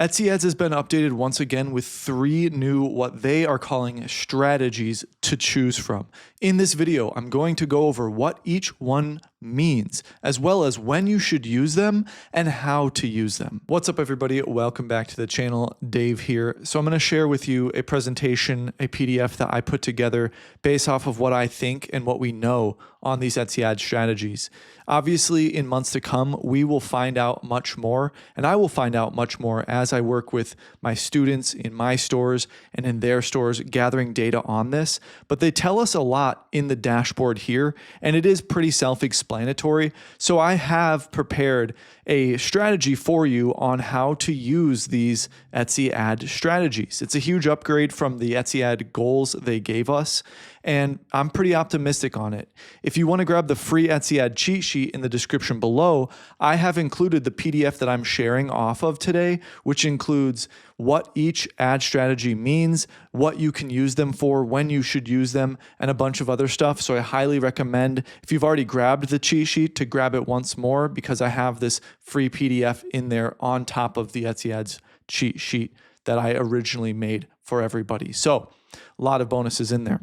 Etsy Ads has been updated once again with 3 new what they are calling strategies to choose from. In this video, I'm going to go over what each one means, as well as when you should use them and how to use them. What's up, everybody? Welcome back to the channel. Dave here. So I'm going to share with you a presentation, a PDF that I put together based off of what I think and what we know on these Etsy ad strategies. Obviously, in months to come, we will find out much more, and I will find out much more as I work with my students in my stores and in their stores, gathering data on this. But they tell us a lot in the dashboard here, and it is pretty self-explanatory. So I have prepared a strategy for you on how to use these Etsy ad strategies. It's a huge upgrade from the Etsy ad goals they gave us, and I'm pretty optimistic on it. If you want to grab the free Etsy ad cheat sheet in the description below, I have included the PDF that I'm sharing off of today, which includes what each ad strategy means, what you can use them for, when you should use them, and a bunch of other stuff. So I highly recommend, if you've already grabbed the cheat sheet, to grab it once more, because I have this free PDF in there on top of the Etsy ads cheat sheet that I originally made for everybody. So a lot of bonuses in there.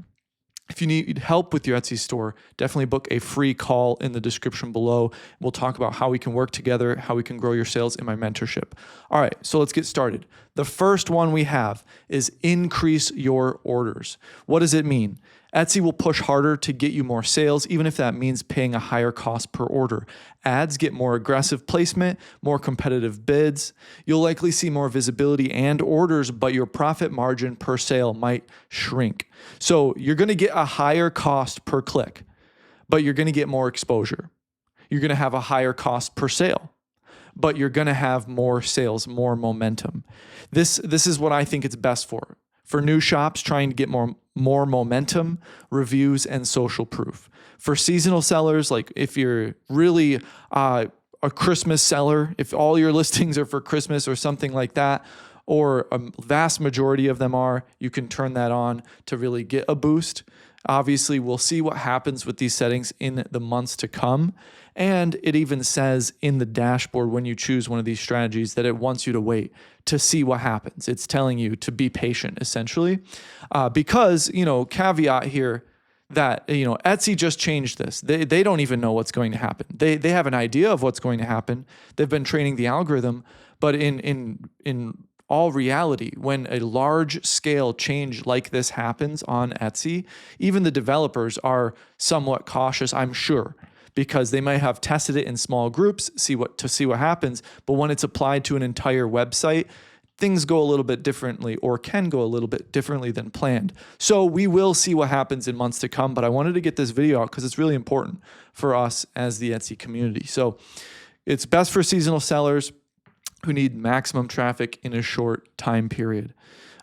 If you need help with your Etsy store, definitely book a free call in the description below. We'll talk about how we can work together, how we can grow your sales in my mentorship. All right, so let's get started. The first one we have is increase your orders. What does it mean? Etsy will push harder to get you more sales, even if that means paying a higher cost per order. Ads get more aggressive placement, more competitive bids. You'll likely see more visibility and orders, but your profit margin per sale might shrink. So you're going to get a higher cost per click, but you're going to get more exposure. You're going to have a higher cost per sale, but you're going to have more sales, more momentum. This is what I think it's best for. For new shops trying to get more momentum, reviews, and social proof. For seasonal sellers, like if you're really a Christmas seller, if all your listings are for Christmas or something like that, or a vast majority of them are, you can turn that on to really get a boost. Obviously, we'll see what happens with these settings in the months to come. And it even says in the dashboard when you choose one of these strategies that it wants you to wait to see what happens. It's telling you to be patient, essentially, because, caveat here that, Etsy just changed this. They don't even know what's going to happen. They have an idea of what's going to happen. They've been training the algorithm, but in all reality, when a large scale change like this happens on Etsy, even the developers are somewhat cautious, I'm sure, because they might have tested it in small groups, see what happens. But when it's applied to an entire website, things go a little bit differently, or can go a little bit differently than planned. So we will see what happens in months to come, but I wanted to get this video out because it's really important for us as the Etsy community. So it's best for seasonal sellers who need maximum traffic in a short time period.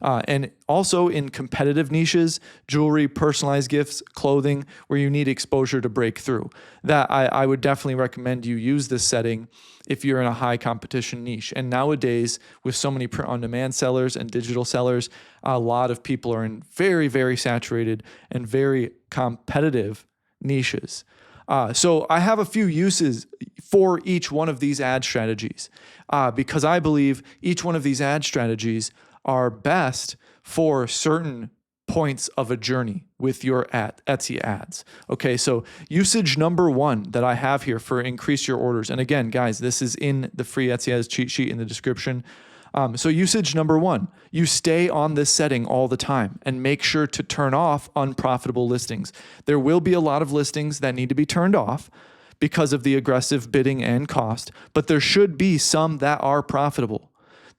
And also in competitive niches, jewelry, personalized gifts, clothing, where you need exposure to break through. That I would definitely recommend you use this setting if you're in a high competition niche. And nowadays, with so many print-on-demand sellers and digital sellers, a lot of people are in very, very saturated and very competitive niches. So I have a few uses for each one of these ad strategies because I believe each one of these ad strategies are best for certain points of a journey with your Etsy ads. Okay, so usage number 1 that I have here for increase your orders. And again, guys, this is in the free Etsy ads cheat sheet in the description. So usage number 1, you stay on this setting all the time and make sure to turn off unprofitable listings. There will be a lot of listings that need to be turned off because of the aggressive bidding and cost, but there should be some that are profitable.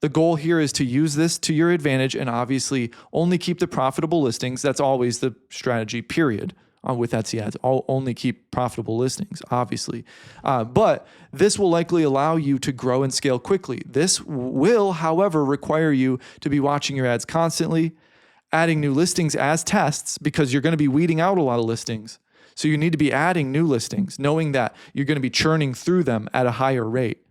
The goal here is to use this to your advantage and obviously only keep the profitable listings. That's always the strategy, period, with Etsy ads. I'll only keep profitable listings, obviously. But this will likely allow you to grow and scale quickly. This will, however, require you to be watching your ads constantly, adding new listings as tests, because you're going to be weeding out a lot of listings. So you need to be adding new listings, knowing that you're going to be churning through them at a higher rate,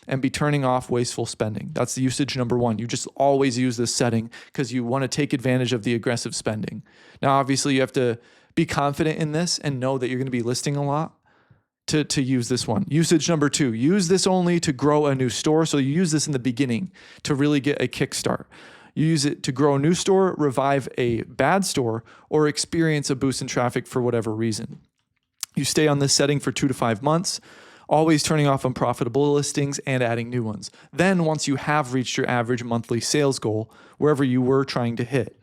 and be turning off wasteful spending. That's the usage number 1. You just always use this setting because you want to take advantage of the aggressive spending. Now, obviously, you have to be confident in this and know that you're going to be listing a lot to use this one. Usage number 2, use this only to grow a new store. So you use this in the beginning to really get a kickstart. You use it to grow a new store, revive a bad store, or experience a boost in traffic for whatever reason. You stay on this setting for 2 to 5 months, always turning off unprofitable listings and adding new ones. Then once you have reached your average monthly sales goal, wherever you were trying to hit,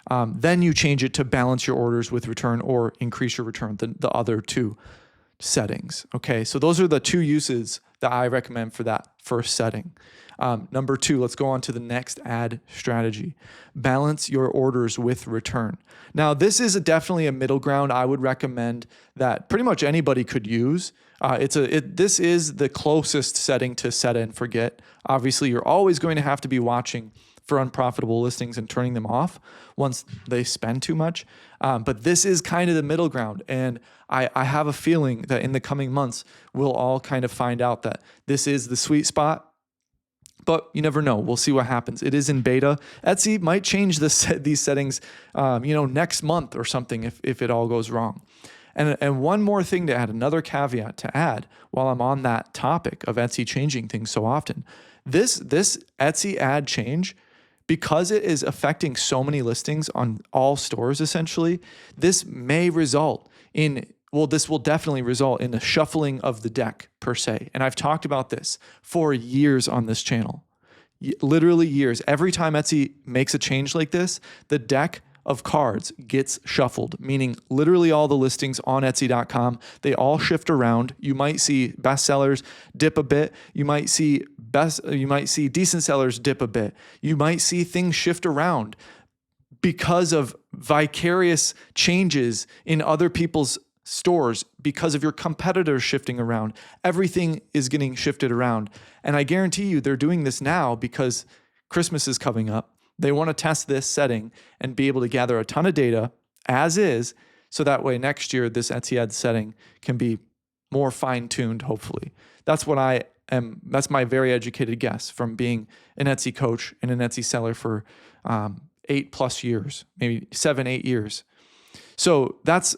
then you change it to balance your orders with return or increase your return, the other 2 settings. Okay, so those are the 2 uses that I recommend for that first setting. Number 2, let's go on to the next ad strategy. Balance your orders with return. Now, this is definitely a middle ground I would recommend that pretty much anybody could use. This is the closest setting to set and forget. Obviously, you're always going to have to be watching for unprofitable listings and turning them off once they spend too much. But this is kind of the middle ground. And I have a feeling that in the coming months, we'll all kind of find out that this is the sweet spot. But you never know. We'll see what happens. It is in beta. Etsy might change these settings, next month or something if it all goes wrong. And one more thing to add, another caveat to add while I'm on that topic of Etsy changing things so often. This Etsy ad change, because it is affecting so many listings on all stores essentially, this may result in, this will definitely result in a shuffling of the deck per se. And I've talked about this for years on this channel, literally years. Every time Etsy makes a change like this, the deck of cards gets shuffled, meaning literally all the listings on Etsy.com, they all shift around. You might see bestsellers dip a bit. You might see decent sellers dip a bit. You might see things shift around because of vicarious changes in other people's stores, because of your competitors shifting around. Everything is getting shifted around. And I guarantee you they're doing this now because Christmas is coming up. They want to test this setting and be able to gather a ton of data as is, so that way next year this Etsy ad setting can be more fine-tuned, hopefully. That's my very educated guess from being an Etsy coach and an Etsy seller for 8+ years, maybe 7-8 years. So that's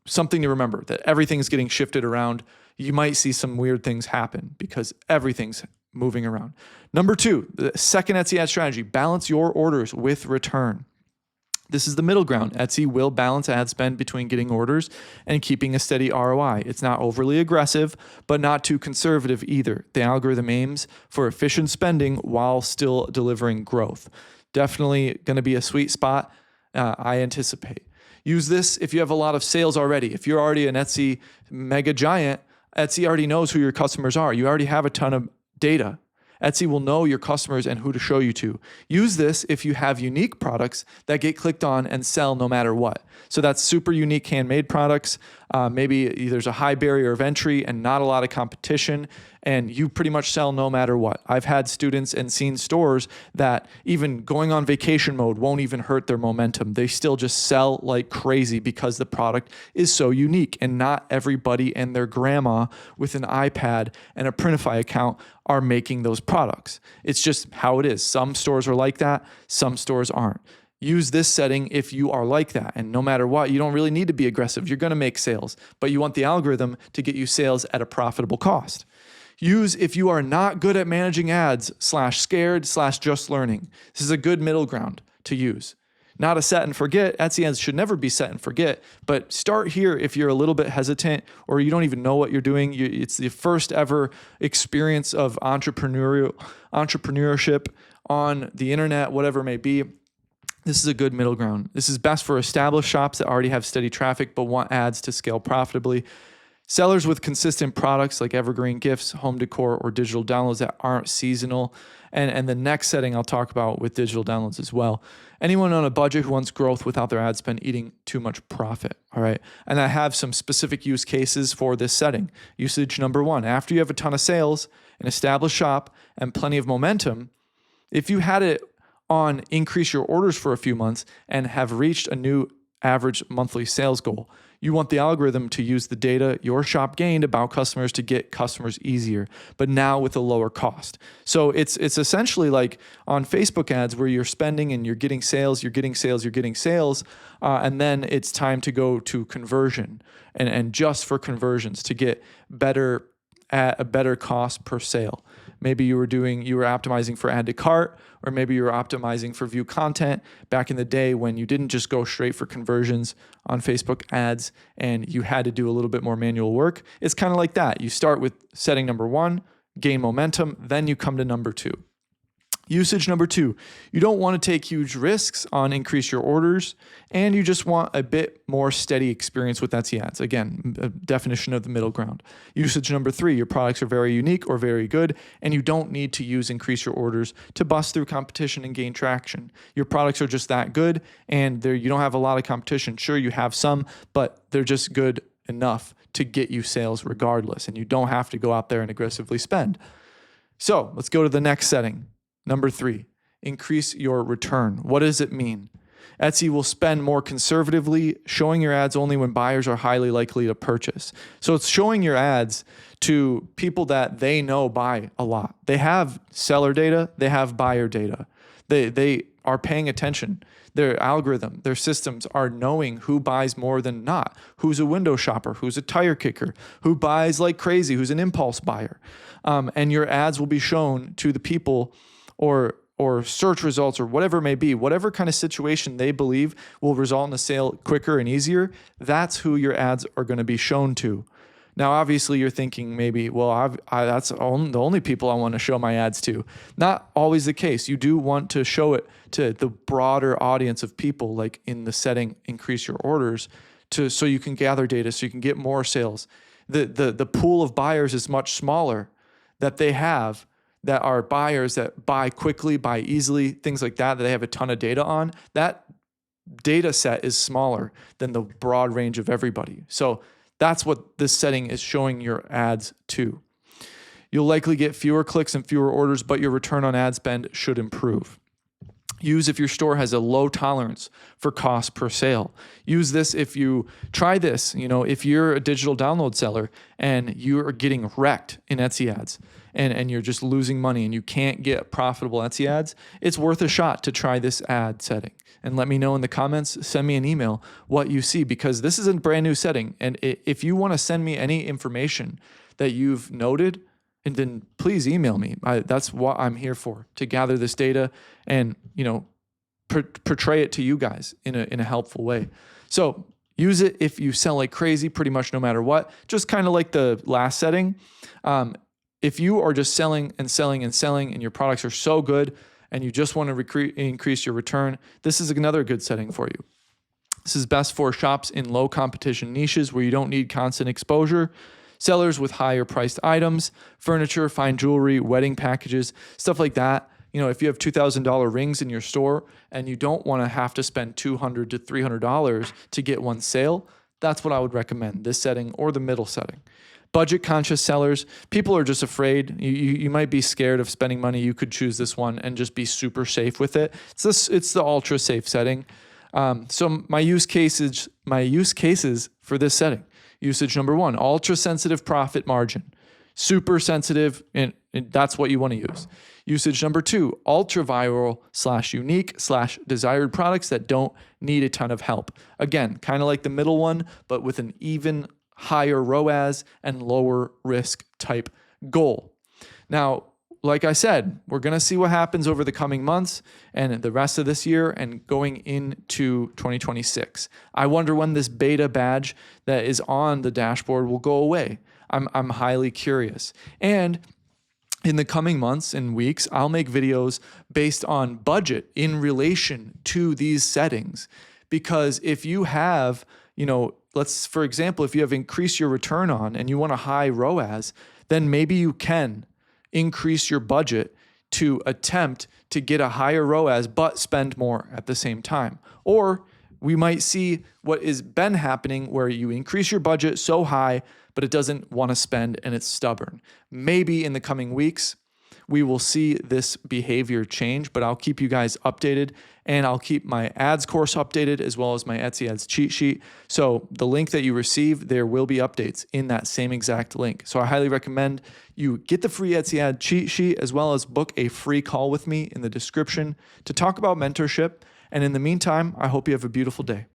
something to remember, that everything's getting shifted around. You might see some weird things happen because everything's moving around. Number 2, the second Etsy ad strategy, balance your orders with return. This is the middle ground. Etsy will balance ad spend between getting orders and keeping a steady ROI. It's not overly aggressive, but not too conservative either. The algorithm aims for efficient spending while still delivering growth. Definitely going to be a sweet spot, I anticipate. Use this if you have a lot of sales already. If you're already an Etsy mega giant, Etsy already knows who your customers are. You already have a ton of data. Etsy will know your customers and who to show you to. Use this if you have unique products that get clicked on and sell no matter what. So that's super unique handmade products. Maybe there's a high barrier of entry and not a lot of competition, and you pretty much sell no matter what. I've had students and seen stores that even going on vacation mode won't even hurt their momentum. They still just sell like crazy because the product is so unique, and not everybody and their grandma with an iPad and a Printify account are making those products. It's just how it is. Some stores are like that, some stores aren't. Use this setting if you are like that. And no matter what, you don't really need to be aggressive. You're going to make sales, but you want the algorithm to get you sales at a profitable cost. Use if you are not good at managing ads /scared/just learning. This is a good middle ground to use. Not a set and forget. Etsy ads should never be set and forget, but start here if you're a little bit hesitant or you don't even know what you're doing. It's the first ever experience of entrepreneurship on the internet, whatever it may be. This is a good middle ground. This is best for established shops that already have steady traffic but want ads to scale profitably. Sellers with consistent products like evergreen gifts, home decor, or digital downloads that aren't seasonal. And the next setting I'll talk about with digital downloads as well. Anyone on a budget who wants growth without their ad spend eating too much profit, all right? And I have some specific use cases for this setting. Usage number 1, after you have a ton of sales, an established shop, and plenty of momentum, if you had it on increase your orders for a few months and have reached a new average monthly sales goal, You want the algorithm to use the data your shop gained about customers to get customers easier, but now with a lower cost. So it's essentially like on Facebook ads where you're spending and you're getting sales, and then it's time to go to conversion and just for conversions to get better at a better cost per sale. Maybe you were optimizing for add to cart, or maybe you were optimizing for view content back in the day when you didn't just go straight for conversions on Facebook ads and you had to do a little bit more manual work. It's kind of like that. You start with setting number 1, gain momentum, then you come to number 2. Usage number 2, you don't want to take huge risks on increase your orders, and you just want a bit more steady experience with Etsy ads. Again, a definition of the middle ground. Usage number 3, your products are very unique or very good, and you don't need to use increase your orders to bust through competition and gain traction. Your products are just that good, and you don't have a lot of competition. Sure, you have some, but they're just good enough to get you sales regardless, and you don't have to go out there and aggressively spend. So let's go to the next setting. Number 3, increase your return. What does it mean? Etsy will spend more conservatively, showing your ads only when buyers are highly likely to purchase. So it's showing your ads to people that they know buy a lot. They have seller data, they have buyer data. They are paying attention. Their algorithm, their systems are knowing who buys more than not, who's a window shopper, who's a tire kicker, who buys like crazy, who's an impulse buyer. And your ads will be shown to the people or search results or whatever it may be, whatever kind of situation they believe will result in a sale quicker and easier, that's who your ads are going to be shown to. Now, obviously, you're thinking maybe, well, that's the only people I want to show my ads to. Not always the case. You do want to show it to the broader audience of people, like in the setting, increase your orders, so you can gather data, so you can get more sales. The pool of buyers is much smaller that they have, that are buyers that buy quickly, buy easily, things like that they have a ton of data on. That data set is smaller than the broad range of everybody. So that's what this setting is showing your ads to. You'll likely get fewer clicks and fewer orders, but your return on ad spend should improve. Use if your store has a low tolerance for cost per sale. Use this if you try this, if you're a digital download seller and you are getting wrecked in Etsy ads and you're just losing money and you can't get profitable Etsy ads, it's worth a shot to try this ad setting. And let me know in the comments, send me an email what you see, because this is a brand new setting. And if you want to send me any information that you've noted, and then please email me. That's what I'm here for, to gather this data and portray it to you guys in a helpful way. So use it if you sell like crazy, pretty much no matter what. Just kind of like the last setting. If you are just selling and selling and selling, and your products are so good, and you just want to increase your return, this is another good setting for you. This is best for shops in low competition niches where you don't need constant exposure. Sellers with higher priced items, furniture, fine jewelry, wedding packages, stuff like that. If you have $2,000 rings in your store and you don't want to have to spend $200 to $300 to get one sale, that's what I would recommend, this setting or the middle setting. Budget conscious sellers, people are just afraid. You might be scared of spending money. You could choose this one and just be super safe with it. It's the ultra safe setting. So my use cases for this setting. Usage number 1, ultra sensitive profit margin, super sensitive, and that's what you want to use. Usage number 2, ultra viral / unique / desired products that don't need a ton of help. Again, kind of like the middle one, but with an even higher ROAS and lower risk type goal. Now, like I said, we're going to see what happens over the coming months and the rest of this year and going into 2026. I wonder when this beta badge that is on the dashboard will go away. I'm highly curious. And in the coming months and weeks, I'll make videos based on budget in relation to these settings. Because if you have, for example, if you have increased your return on and you want a high ROAS, then maybe you can increase your budget to attempt to get a higher ROAS, but spend more at the same time. Or we might see what has been happening where you increase your budget so high, but it doesn't want to spend and it's stubborn. Maybe in the coming weeks, we will see this behavior change, but I'll keep you guys updated, and I'll keep my ads course updated as well as my Etsy ads cheat sheet. So the link that you receive, there will be updates in that same exact link. So I highly recommend you get the free Etsy ad cheat sheet as well as book a free call with me in the description to talk about mentorship. And in the meantime, I hope you have a beautiful day.